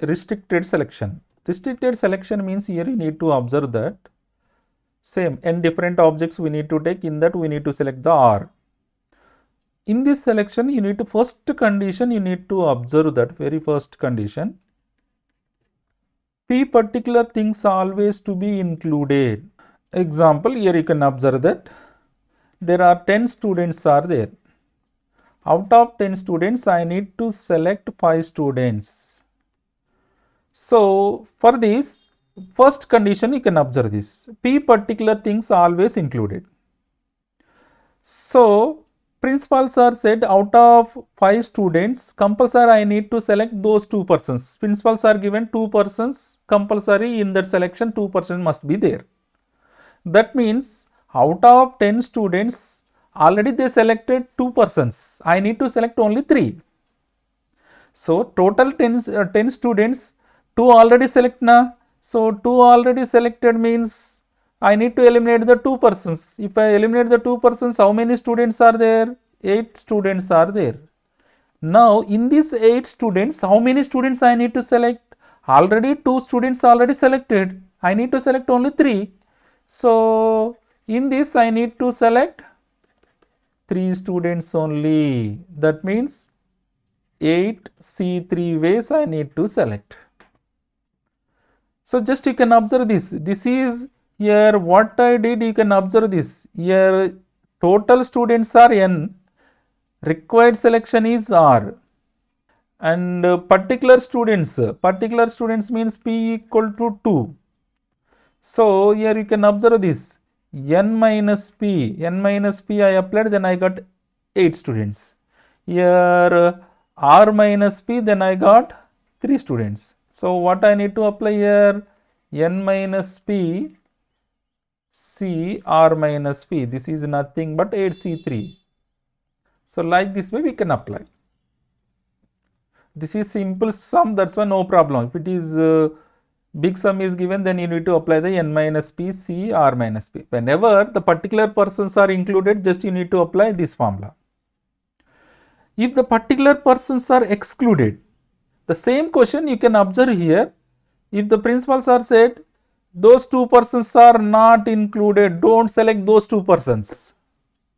restricted selection. Restricted selection means here you need to observe that same n different objects we need to take, in that we need to select the R. In this selection you need to first condition, you need to observe that very first condition, P particular things always to be included. Example, here you can observe that there are 10 students are there. Out of 10 students I need to select 5 students. So for this first condition you can observe this, P particular things always included. So principal sir said out of 5 students compulsory I need to select those 2 persons. Principals are given 2 persons, compulsory in that selection 2 persons must be there. That means out of 10 students already they selected 2 persons. I need to select only 3. So total 10 students, 2 already select na. So 2 already selected means I need to eliminate the 2 persons. If I eliminate the 2 persons, how many students are there? 8 students are there. Now in these 8 students, how many students I need to select? Already 2 students already selected. I need to select only 3. So in this I need to select 3 students only. That means 8C3 ways I need to select. So just you can observe this. This is here what I did, you can observe this. Here total students are n, required selection is R, and particular students means P equal to 2. So here you can observe this, n minus P I applied, then I got 8 students. Here R minus P, then I got 3 students. So what I need to apply here, n minus P C R minus P, this is nothing but 8C3. So like this way we can apply. This is simple sum, that's why no problem. If it is big sum is given, then you need to apply the n minus P C R minus P. Whenever the particular persons are included, just you need to apply this formula. If the particular persons are excluded, the same question you can observe here. If the principals are said those 2 persons are not included, don't select those 2 persons.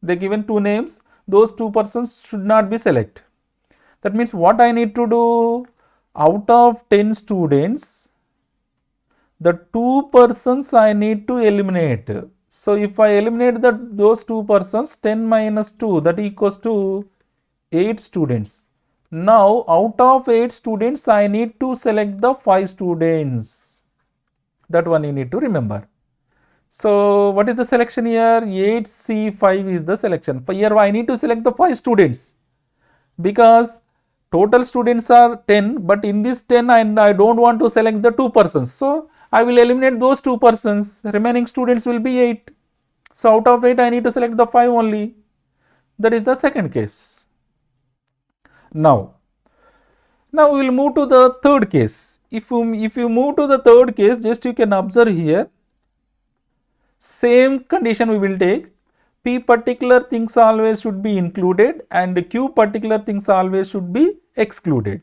They given 2 names, those 2 persons should not be selected. That means what I need to do, out of 10 students, the 2 persons I need to eliminate. So if I eliminate those 2 persons, 10 minus 2, that equals to 8 students. Now out of 8 students I need to select the 5 students. That one you need to remember. So what is the selection here? 8C5 is the selection. Here I need to select the 5 students because total students are 10, but in this 10 I don't want to select the 2 persons. So I will eliminate those 2 persons. Remaining students will be 8. So out of 8 I need to select the 5 only. That is the second case. Now we will move to the third case. If you move to the third case, just you can observe here, same condition we will take. P particular things always should be included and Q particular things always should be excluded.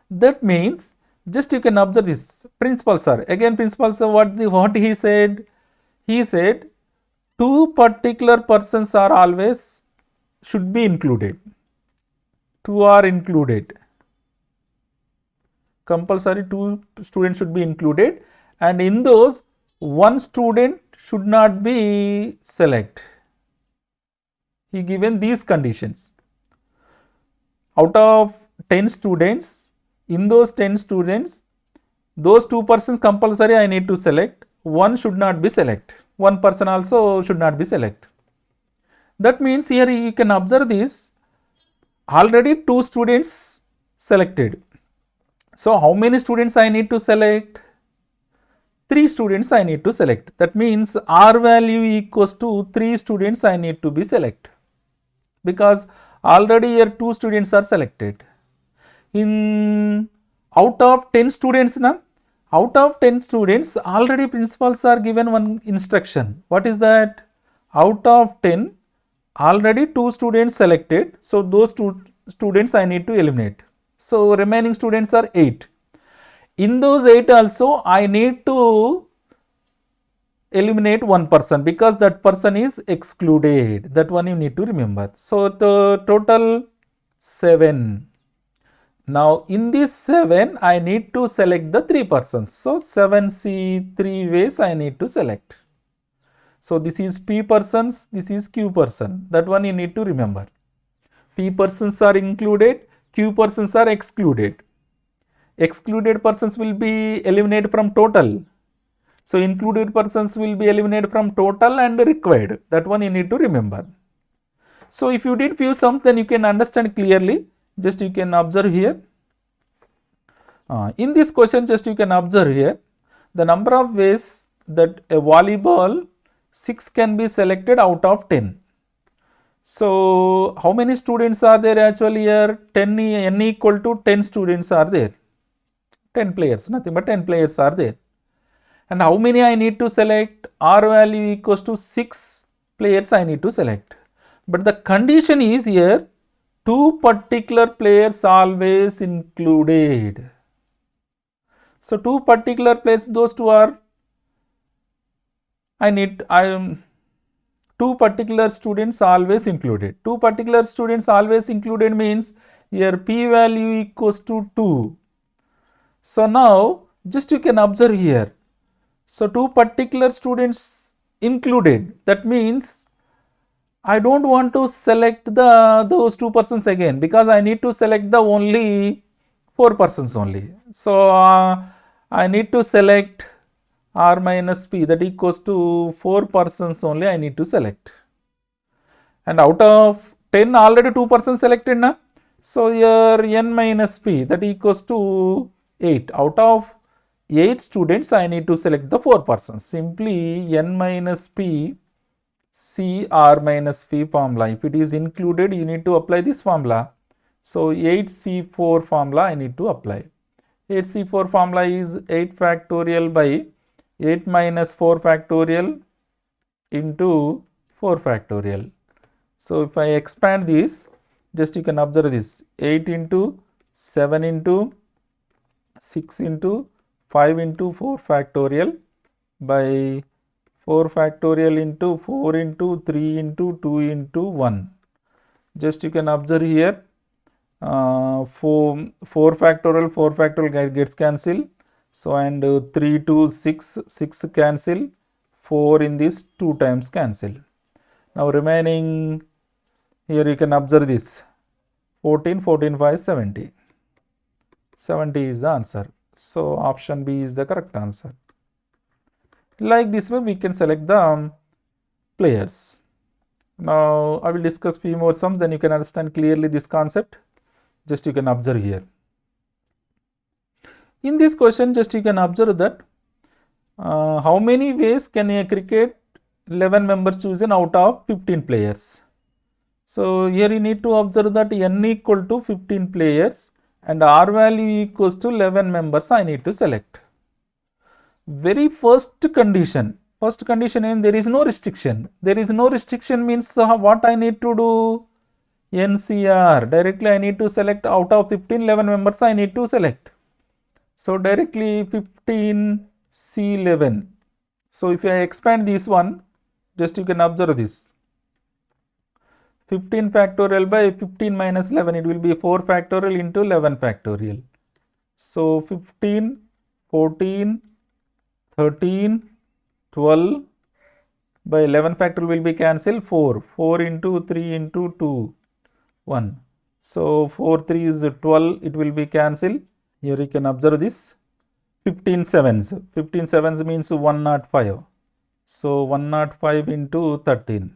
That means just you can observe this. Principal sir, again principal sir, what he said? He said 2 particular persons are always should be included. 2 are included. Compulsory 2 students should be included, and in those 1 student should not be select. He given these conditions. Out of 10 students, in those 10 students, those 2 persons compulsory I need to select, 1 should not be select. 1 person also should not be select. That means here you can observe this, already 2 students selected. So how many students I need to select? 3 students I need to select. That means R value equals to 3 students I need to be select, because already here 2 students are selected. In out of 10 students now, out of 10 students already principals are given one instruction. What is that? Out of 10 already 2 students selected, so those 2 students I need to eliminate. So remaining students are 8. In those 8 also, I need to eliminate one person because that person is excluded. That one you need to remember. So the total 7. Now in this 7, I need to select the 3 persons. So 7C 3 ways I need to select. So this is P persons, this is Q person. That one you need to remember. P persons are included, Q persons are excluded. Excluded persons will be eliminated from total. So included persons will be eliminated from total and required. That one you need to remember. So if you did few sums, then you can understand clearly. Just you can observe here. In this question, just you can observe here the number of ways that a volleyball 6 can be selected out of 10. So how many students are there actually here? N equal to 10 students are there. 10 players, nothing but 10 players are there. And how many I need to select? R value equals to 6 players I need to select. But the condition is here 2 particular players always included. So 2 particular players, those 2 are 2 particular students always included. 2 particular students always included means here P value equals to 2. So now just you can observe here. So 2 particular students included. That means I don't want to select those 2 persons again because I need to select the only 4 persons only. So I need to select R minus P, that equals to 4 persons only I need to select. And out of 10 already 2 persons selected na. So here N minus P, that equals to 8. Out of 8 students I need to select the 4 persons. Simply N minus P C R minus P formula. If it is included, you need to apply this formula. So 8C4 formula I need to apply. 8C4 formula is 8 factorial by 8 minus 4 factorial into 4 factorial. So if I expand this, just you can observe this 8 into 7 into 6 into 5 into 4 factorial by 4 factorial into 4 into 3 into 2 into 1. Just you can observe here 4 factorial gets cancelled. So and 3 to 6 cancel, 4 in this 2 times cancel. Now remaining here you can observe this 14 5 70. 70 is the answer. So option B is the correct answer. Like this way we can select the players. Now I will discuss few more sums, then you can understand clearly this concept. Just you can observe here. In this question, just you can observe that how many ways can a cricket 11 members chosen out of 15 players. So here you need to observe that N equal to 15 players and R value equals to 11 members I need to select. Very first condition is there is no restriction. There is no restriction means what I need to do? NCR. Directly I need to select out of 15, 11 members I need to select. So directly 15 C11. So if I expand this one, just you can observe this. 15 factorial by 15 minus 11, it will be 4 factorial into 11 factorial. So 15, 14, 13, 12 by 11 factorial will be cancelled 4. 4 into 3 into 2, 1. So 4 3 is 12, it will be cancelled. Here you can observe this 15 sevens. 15 sevens means 105. So 105 into 13.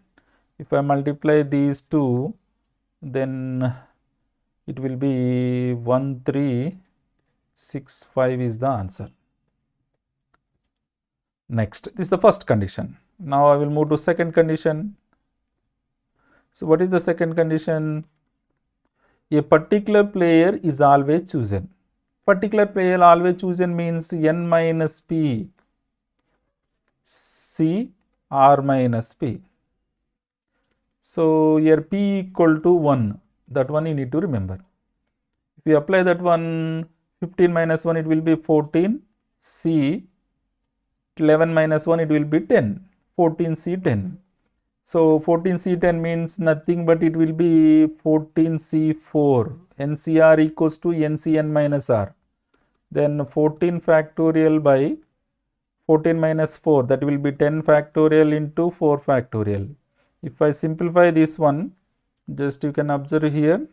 If I multiply these two, then it will be 1365 is the answer. Next, this is the first condition. Now I will move to second condition. So what is the second condition? A particular player is always chosen. Particular player always chosen means N minus P C R minus P. So here P equal to 1. That one you need to remember. If you apply that one, 15 minus 1 it will be 14 C, 11 minus 1 it will be 10, 14 C 10. So 14 C 10 means nothing but it will be 14 C 4, NCR equals to NCN minus R. Then 14 factorial by 14 minus 4, that will be 10 factorial into 4 factorial. If I simplify this one, just you can observe here,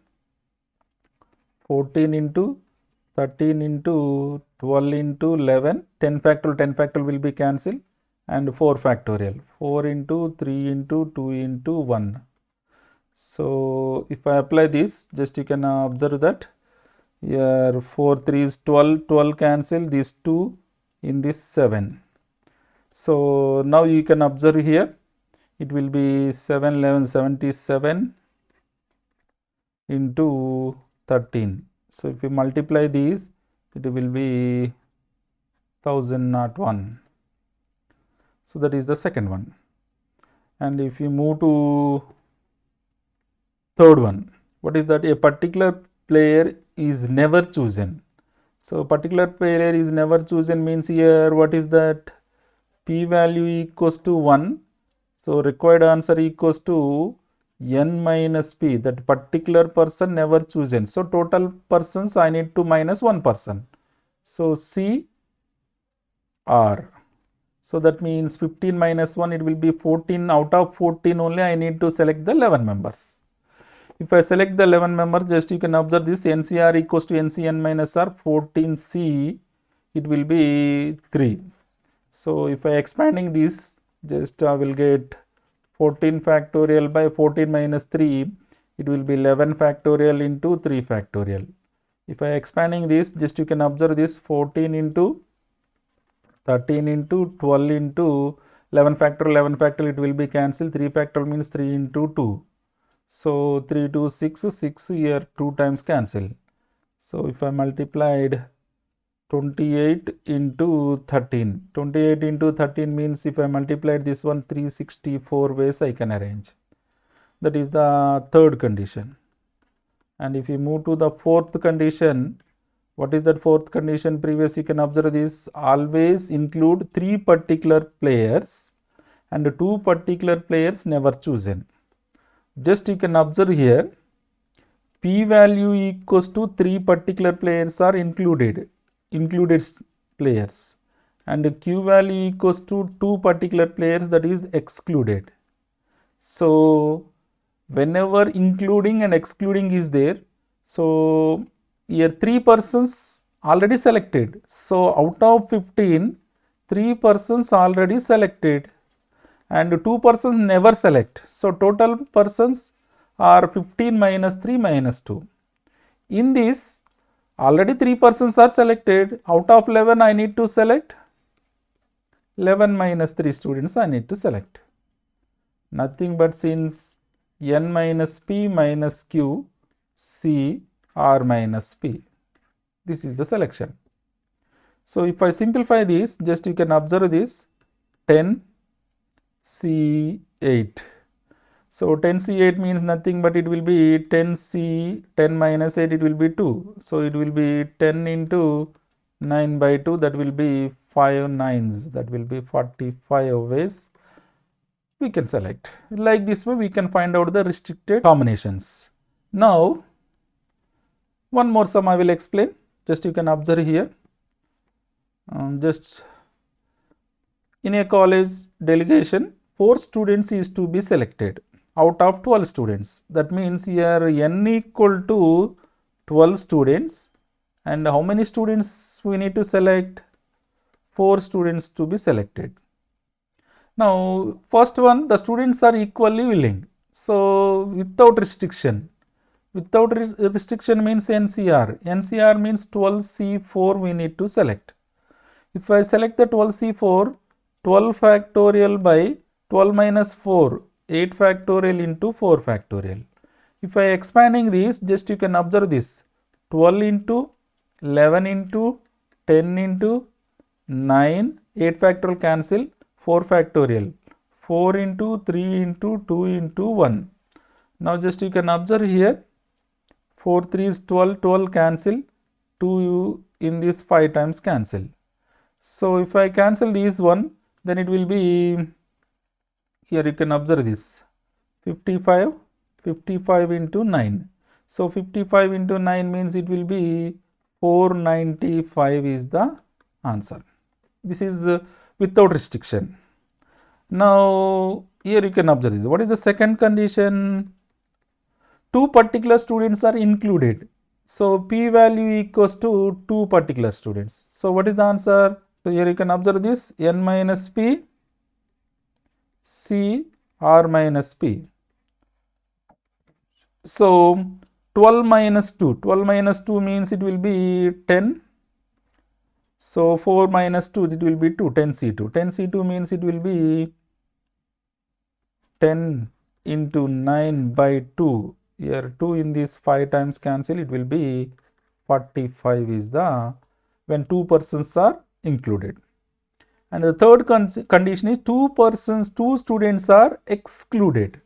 14 into 13 into 12 into 11, 10 factorial will be cancelled, and 4 factorial, 4 into 3 into 2 into 1. So if I apply this, just you can observe that here 4 3 is 12, 12 cancel, this 2 in this 7. So now you can observe here, it will be 7 11 77 into 13. So if you multiply these, it will be 1001. So that is the second one. And if you move to third one, what is that? A particular player is never chosen. So particular player is never chosen means here what is that? P value equals to 1. So required answer equals to n minus p, that particular person never chosen. So total persons I need to minus one person. So C R. So that means 15 minus 1 it will be 14. Out of 14 only I need to select the 11 members. If I select the 11 members, just you can observe this NCR equals to NCN minus R, 14C it will be 3. So if I expanding this, just I will get 14 factorial by 14 minus 3, it will be 11 factorial into 3 factorial. If I expanding this, just you can observe this 14 into 13 into 12 into 11 factorial, it will be cancelled. 3 factorial means 3 into 2. So 3 to 6, 6 here 2 times cancel. So if I multiplied 28 into 13. 28 into 13 means if I multiply this one 364 ways I can arrange. That is the third condition. And if you move to the fourth condition, what is that fourth condition? Previous you can observe this, always include 3 particular players and 2 particular players never chosen. Just you can observe here, P value equals to 3 particular players are included players, and Q value equals to 2 particular players, that is excluded. So whenever including and excluding is there, so here 3 persons already selected. So out of 15, 3 persons already selected and 2 persons never select. So total persons are 15 minus 3 minus 2. In this, already 3 persons are selected. Out of 11 I need to select 11 minus 3 students I need to select. Nothing but since n minus p minus q, c, r minus p. This is the selection. So if I simplify this, just you can observe this 10 C8. So 10C8 means nothing but it will be 10C, 10 minus 8 it will be 2. So it will be 10 into 9 by 2, that will be 5 nines, that will be 45 ways we can select. Like this way we can find out the restricted combinations. Now one more sum I will explain, just you can observe here. Just in a college delegation, 4 students is to be selected out of 12 students. That means here n equal to 12 students, and how many students we need to select? 4 students to be selected. Now first one, the students are equally willing. So without restriction. Without restriction means NCR. NCR means 12C4 we need to select. If I select the 12C4, 12 factorial by 12 minus 4, 8 factorial into 4 factorial. If I expanding this, just you can observe this 12 into 11 into 10 into 9, 8 factorial cancel, 4 factorial, 4 into 3 into 2 into 1. Now just you can observe here 4 3 is 12, 12 cancel, 2 in this 5 times cancel. So if I cancel these one, then it will be, here you can observe this, 55 into 9. So 55 into 9 means it will be 495 is the answer. This is without restriction. Now here you can observe this. What is the second condition? 2 particular students are included. So p value equals to 2 particular students. So what is the answer? So here you can observe this, n minus p, c, r minus p. So 12 minus 2 means it will be 10. So 4 minus 2, it will be 2, 10c2. 10c2 means it will be 10 into 9 by 2. Here 2 in this 5 times cancel, it will be 45 is the, when 2 persons are included. And the third condition is 2 students are excluded.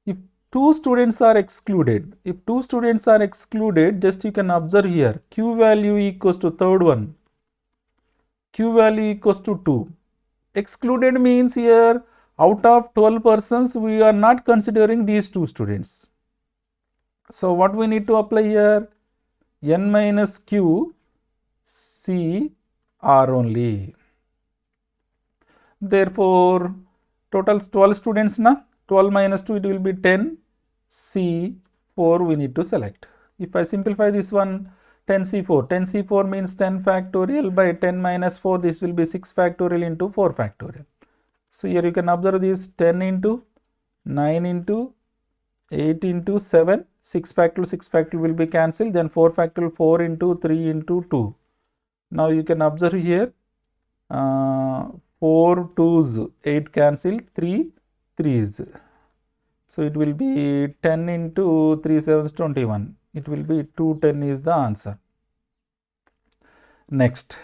If 2 students are excluded, just you can observe here, q value equals to third one, q value equals to 2. Excluded means here out of 12 persons, we are not considering these 2 students. So what we need to apply here? N minus q, c, r only. Therefore, total 12 students na, 12 minus 2, it will be 10, c, 4 we need to select. If I simplify this one, 10c4, 10c4 means 10 factorial by 10 minus 4, this will be 6 factorial into 4 factorial. So here you can observe this 10 into 9 into 8 into 7, 6 factorial will be cancelled, then 4 factorial 4 into 3 into 2. Now you can observe here 4 2s, 8 cancel, 3 3s. So it will be 10 into 3 7s 21. It will be 210 is the answer. Next,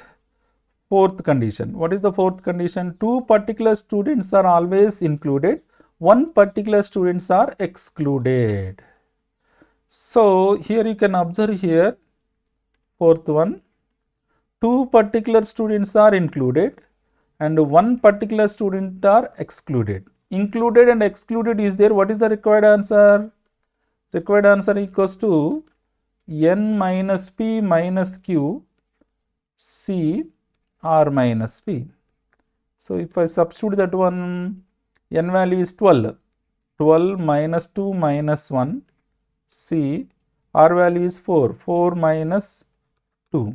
fourth condition. What is the fourth condition? 2 particular students are always included. 1 particular students are excluded. So here you can observe here, fourth one, 2 particular students are included and 1 particular student are excluded. Included and excluded is there. What is the required answer? Required answer equals to n minus p minus q, c, r minus p. So if I substitute that one, n value is 12. 12 minus 2 minus 1, c, r value is 4. 4 minus 2.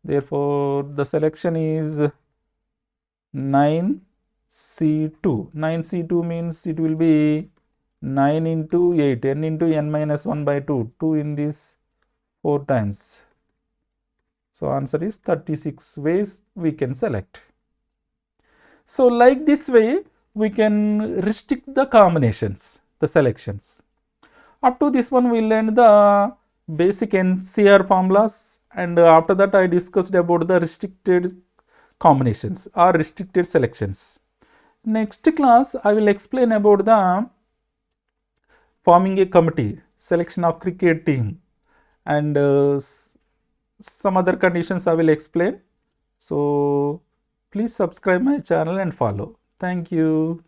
Therefore, the selection is 9c2. 9c2 means it will be 9 into 8, n into n minus 1 by 2. 2 in this 4 times. So answer is 36 ways we can select. So like this way, we can restrict the combinations, the selections. Up to this one, we learned the basic NCR formulas, and after that I discussed about the restricted combinations or restricted selections. Next class, I will explain about the forming a committee, selection of cricket team, and some other conditions I will explain. So please subscribe my channel and follow. Thank you.